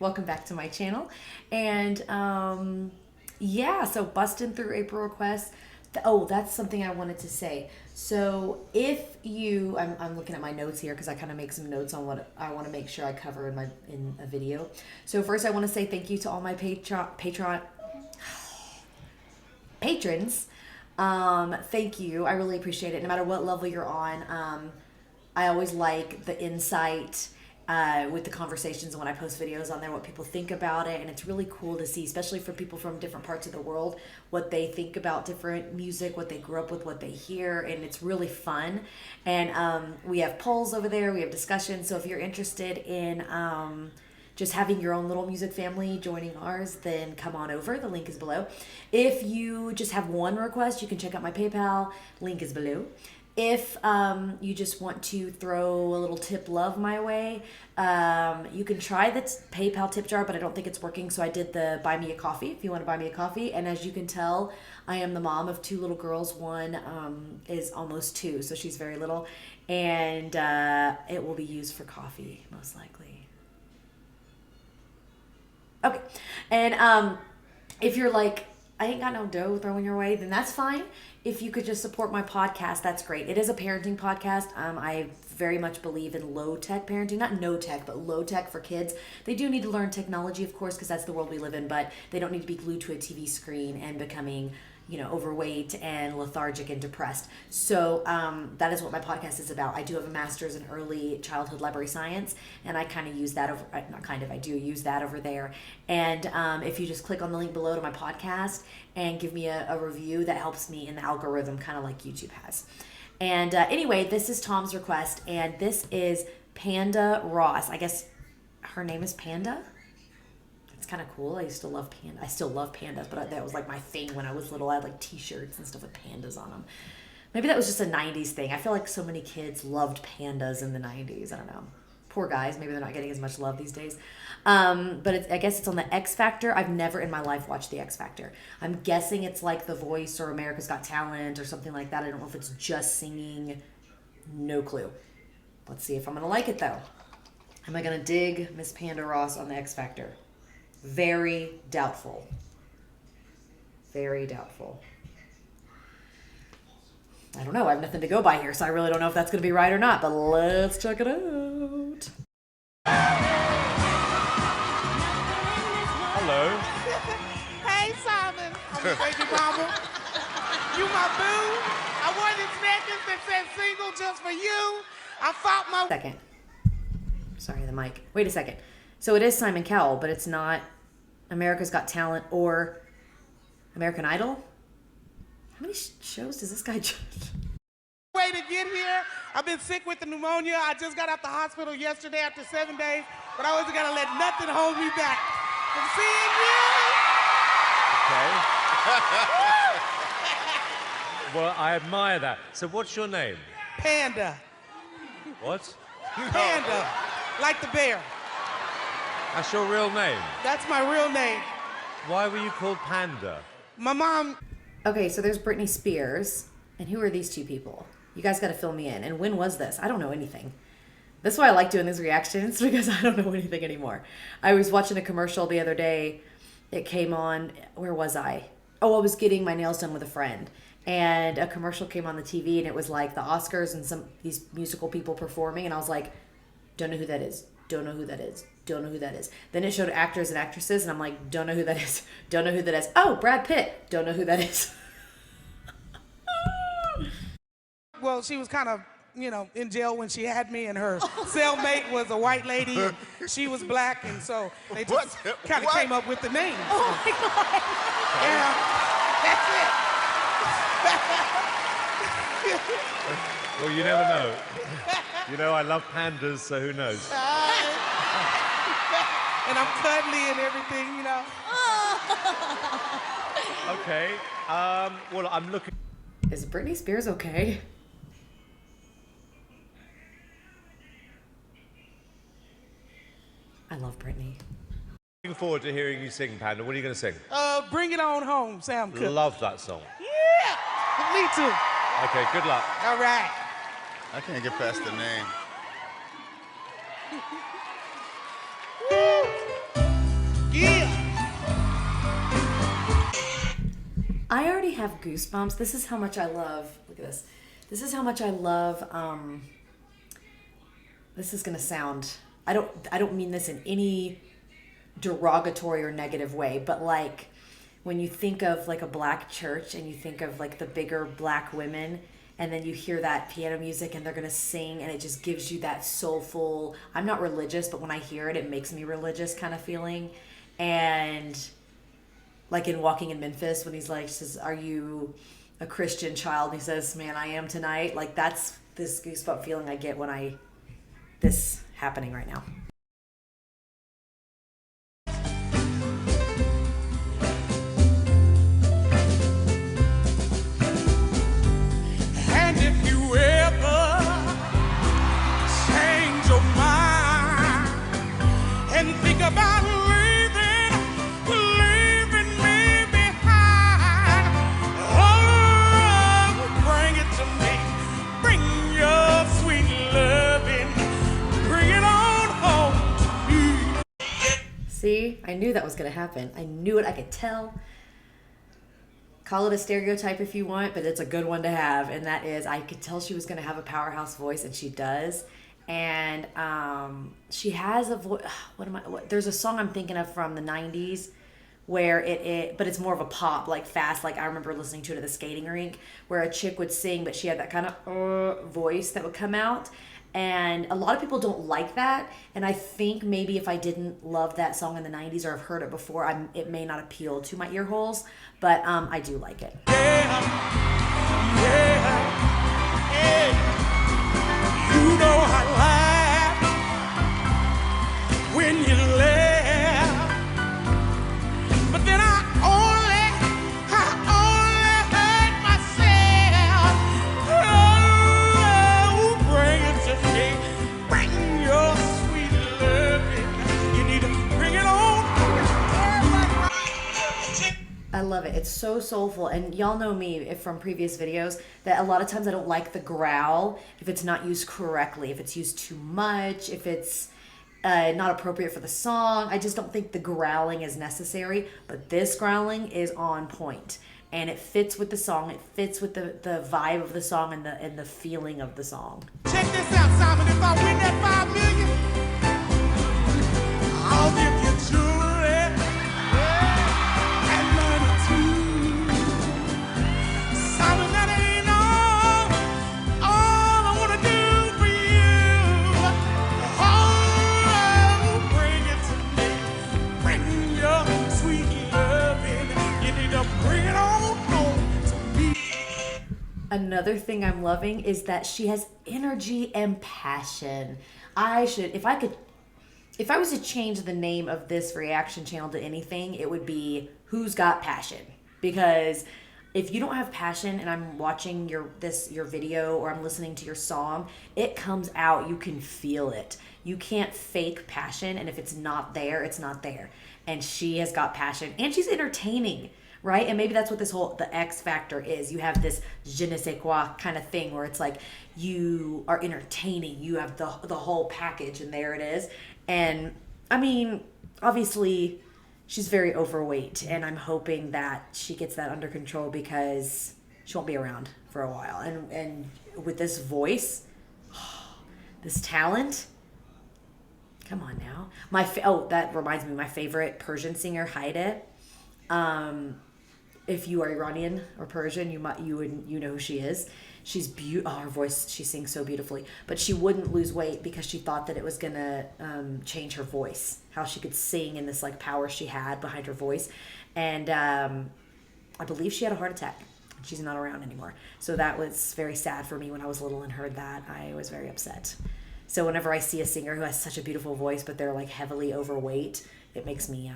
Welcome back to my channel. And yeah, so busting through April requests. Oh, that's something I wanted to say. So if you, I'm looking at my notes here because I kind of make some notes on what I want to make sure I cover in a video. So first I want to say thank you to all my patrons. Thank you. I really appreciate it. No matter what level you're on, I always like the insight with the conversations when I post videos on there, what people think about it. And it's really cool to see, especially for people from different parts of the world, what they think about different music, what they grew up with, what they hear. And it's really fun. And we have polls over there. We have discussions. So if you're interested in just having your own little music family joining ours, then come on over. The link is below. If you just have one request, you can check out my PayPal. Link is below. If you just want to throw a little tip love my way, you can try the PayPal tip jar, but I don't think it's working. So I did the buy me a coffee if you want to buy me a coffee. And as you can tell, I am the mom of two little girls. One is almost 2, so she's very little. And it will be used for coffee, most likely. Okay. And if you're like, I ain't got no dough throwing your way, then that's fine. If you could just support my podcast, that's great. It is a parenting podcast. I very much believe in low-tech parenting. Not no-tech, but low-tech for kids. They do need to learn technology, of course, because that's the world we live in, but they don't need to be glued to a TV screen and becoming, overweight and lethargic and depressed. So that is what my podcast is about. I do have a master's in early childhood library science, and I kind of use that over, I do use that over there. And if you just click on the link below to my podcast and give me a review, that helps me in the algorithm, kind of like YouTube has. And anyway, this is Tom's request, and this is Panda Ross. I guess her name is Panda. It's kind of cool. I used to love panda. I still love pandas, but that was like my thing when I was little. I had like t-shirts and stuff with pandas on them. Maybe that was just a 90s thing. I feel like so many kids loved pandas in the 90s. I don't know. Poor guys. Maybe they're not getting as much love these days. But I guess it's on the X Factor. I've never in my life watched the X Factor. I'm guessing it's like The Voice or America's Got Talent or something like that. I don't know if it's just singing. No clue. Let's see if I'm going to like it though. Am I going to dig Miss Panda Ross on the X Factor? Very doubtful. Very doubtful. I don't know. I have nothing to go by here, so I really don't know if that's going to be right or not, but let's check it out. Hello. Hey, Simon. I'm a baby mama. You my boo. I wore this necklace that says single just for you. I fought my... Second. Sorry, the mic. Wait a second. So it is Simon Cowell, but it's not America's Got Talent or American Idol? How many shows does this guy judge? Way to get here. I've been sick with the pneumonia. I just got out the hospital yesterday after 7 days, but I wasn't gonna let nothing hold me back from seeing you. Okay. Well, I admire that. So what's your name? Panda. What? Panda. Like the bear. That's your real name? That's my real name. Why were you called Panda? My mom... Okay, so there's Britney Spears, and who are these two people? You guys got to fill me in. And when was this? I don't know anything. That's why I like doing these reactions, because I don't know anything anymore. I was watching a commercial the other day. It came on, where was I? Oh, I was getting my nails done with a friend. And a commercial came on the TV, and it was like the Oscars and these musical people performing, and I was like, don't know who that is. Don't know who that is. Don't know who that is. Then it showed actors and actresses, and I'm like, don't know who that is. Don't know who that is. Oh, Brad Pitt. Don't know who that is. Well, she was kind of, in jail when she had me, and her cellmate was a white lady, and she was black, and so they just kind of came up with the name. Oh my God. Yeah, that's it. Well, you never know. I love pandas, so who knows? And I'm cuddly and everything, Okay. Well, I'm looking... Is Britney Spears okay? I love Britney. Looking forward to hearing you sing, Panda. What are you going to sing? Bring It On Home, Sam Cooke. Love that song. Yeah, me too. Okay, good luck. All right. I can't get past the name. Woo. I already have goosebumps. This is how much I love. Look at this. This is how much I love. This is gonna sound. I don't mean this in any derogatory or negative way, but like when you think of like a black church and you think of like the bigger black women, and then you hear that piano music and they're gonna sing and it just gives you that soulful. I'm not religious, but when I hear it, it makes me religious kind of feeling. And like in Walking in Memphis, when he's like, says, "Are you a Christian child?" And he says, "Man, I am tonight." Like that's this goosebump feeling I get when this happening right now. And if you ever change your mind and think about leaving me behind, oh, bring it to me. Bring your sweet loving. Bring it on home to me. See, I knew that was going to happen. I knew it. I could tell. Call it a stereotype if you want, but it's a good one to have. And that is, I could tell she was going to have a powerhouse voice, and she does. And she has a voice. There's a song I'm thinking of from the 90s where but it's more of a pop, like fast. Like I remember listening to it at the skating rink where a chick would sing, but she had that kind of voice that would come out. And a lot of people don't like that. And I think maybe if I didn't love that song in the 90s or have heard it before, it may not appeal to my ear holes, but I do like it. You know I laugh when you laugh, but then I only hurt myself. Oh, bring it to me, bring your sweet loving. You need to bring it on. I love it. It's so soulful. And y'all know me from previous videos that a lot of times I don't like the growl if it's not used correctly, if it's used too much, if it's not appropriate for the song. I just don't think the growling is necessary. But this growling is on point. And it fits with the song. It fits with the vibe of the song and the feeling of the song. Check this out, Simon. If I win that $5 million, I'll give you jewelry and money too. Simon, that ain't all I wanna do for you. Oh, bring it to me. Bring your sweet loving. You need to bring it on home to me. Another thing I'm loving is that she has energy and passion. If I was to change the name of this reaction channel to anything, it would be Who's Got Passion? Because if you don't have passion and I'm watching your video or I'm listening to your song, it comes out. You can feel it. You can't fake passion, and if it's not there, it's not there. And she has got passion, and she's entertaining, right? And maybe that's what the X factor is. You have this je ne sais quoi kind of thing where it's like you are entertaining. You have the whole package, and there it is. And I mean, obviously, she's very overweight, and I'm hoping that she gets that under control because she won't be around for a while. And with this voice, this talent, come on now. That reminds me, my favorite Persian singer, Haide. If you are Iranian or Persian, you know who she is. She's beautiful. Her voice, she sings so beautifully. But she wouldn't lose weight because she thought that it was gonna change her voice, how she could sing in this like power she had behind her voice. And I believe she had a heart attack. She's not around anymore. So that was very sad for me when I was little and heard that. I was very upset. So whenever I see a singer who has such a beautiful voice but they're like heavily overweight, it makes me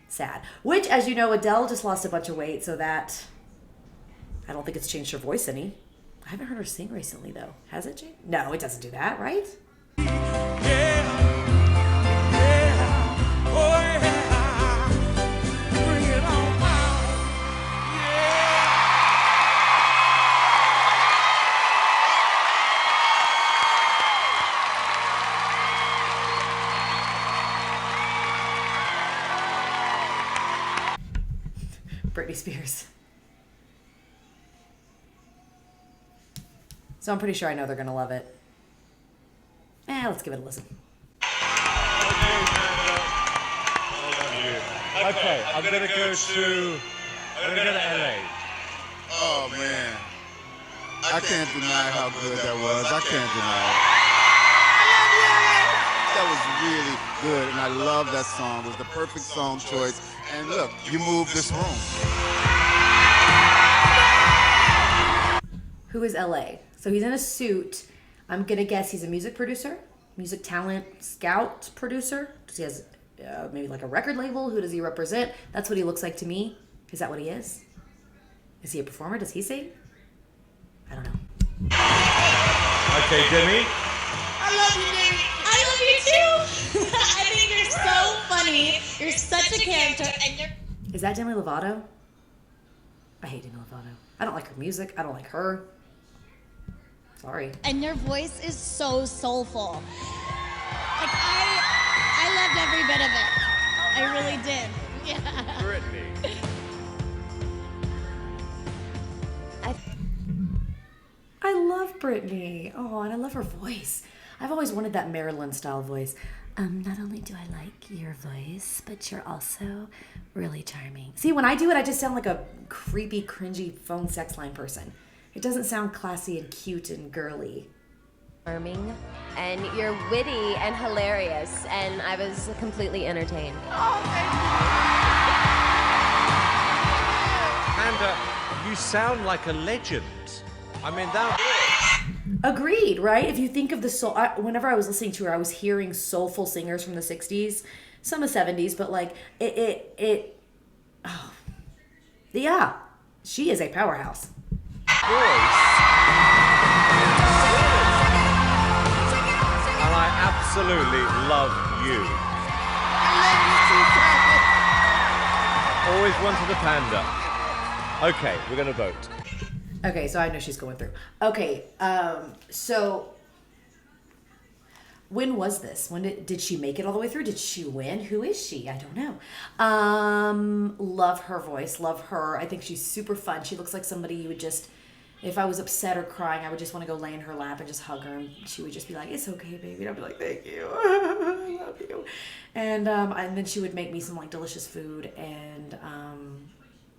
sad. Which, as you know, Adele just lost a bunch of weight, so that I don't think it's changed her voice any. I haven't heard her sing recently, though. Has it changed? No, it doesn't do that, right? Britney Spears. So I'm pretty sure I know they're going to love it. Let's give it a listen. Okay, I'm gonna go to LA. Oh, man. I can't deny how good that was. I can't deny it. That was really good, and I love that song. It was the perfect song choice. And look, you moved this room. Who is LA? So he's in a suit. I'm going to guess he's a music producer, music talent scout producer. Does he has maybe like a record label? Who does he represent? That's what he looks like to me. Is that what he is? Is he a performer? Does he sing? I don't know. Okay, Demi. I love you, Demi. I love you too. I think you're so funny. You're such a character, and you're. Is that Demi Lovato? I hate Demi Lovato. I don't like her music. I don't like her. Sorry. And your voice is so soulful. Like I loved every bit of it. I really did. Yeah. Brittany. I love Brittany. Oh, and I love her voice. I've always wanted that Marilyn style voice. Not only do I like your voice, but you're also really charming. See, when I do it, I just sound like a creepy, cringy phone sex line person. It doesn't sound classy and cute and girly. Charming, and you're witty and hilarious, and I was completely entertained. Panda, you sound like a legend. I mean, that. Agreed, right? If you think of the soul, whenever I was listening to her, I was hearing soulful singers from the 60s, some the 70s, but like yeah, she is a powerhouse. Voice. And I absolutely love you. Always wanted a Panda. Okay, we're gonna vote. Okay, so I know she's going through. Okay, so when was this? When did she make it all the way through? Did she win? Who is she? I don't know. Love her voice. Love her. I think she's super fun. She looks like somebody you would just, if I was upset or crying, I would just want to go lay in her lap and just hug her, and she would just be like, "It's okay, baby." And I'd be like, "Thank you, I love you." And then she would make me some like delicious food, and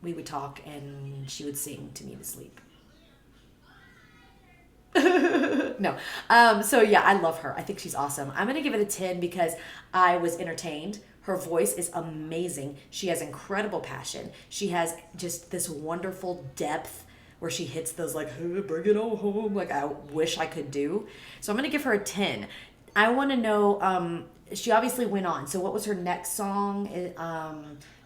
we would talk, and she would sing to me to sleep. No. So yeah, I love her. I think she's awesome. I'm going to give it a 10 because I was entertained. Her voice is amazing. She has incredible passion. She has just this wonderful depth where she hits those like, "Hey, bring it all home," like I wish I could do. So I'm going to give her a 10. I want to know, she obviously went on. So what was her next song?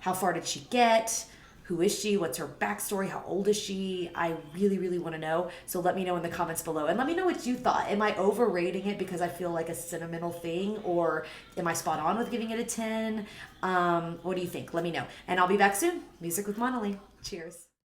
How far did she get? Who is she? What's her backstory? How old is she? I really, really want to know. So let me know in the comments below. And let me know what you thought. Am I overrating it because I feel like a sentimental thing? Or am I spot on with giving it a 10? What do you think? Let me know. And I'll be back soon. Music with Monali. Cheers.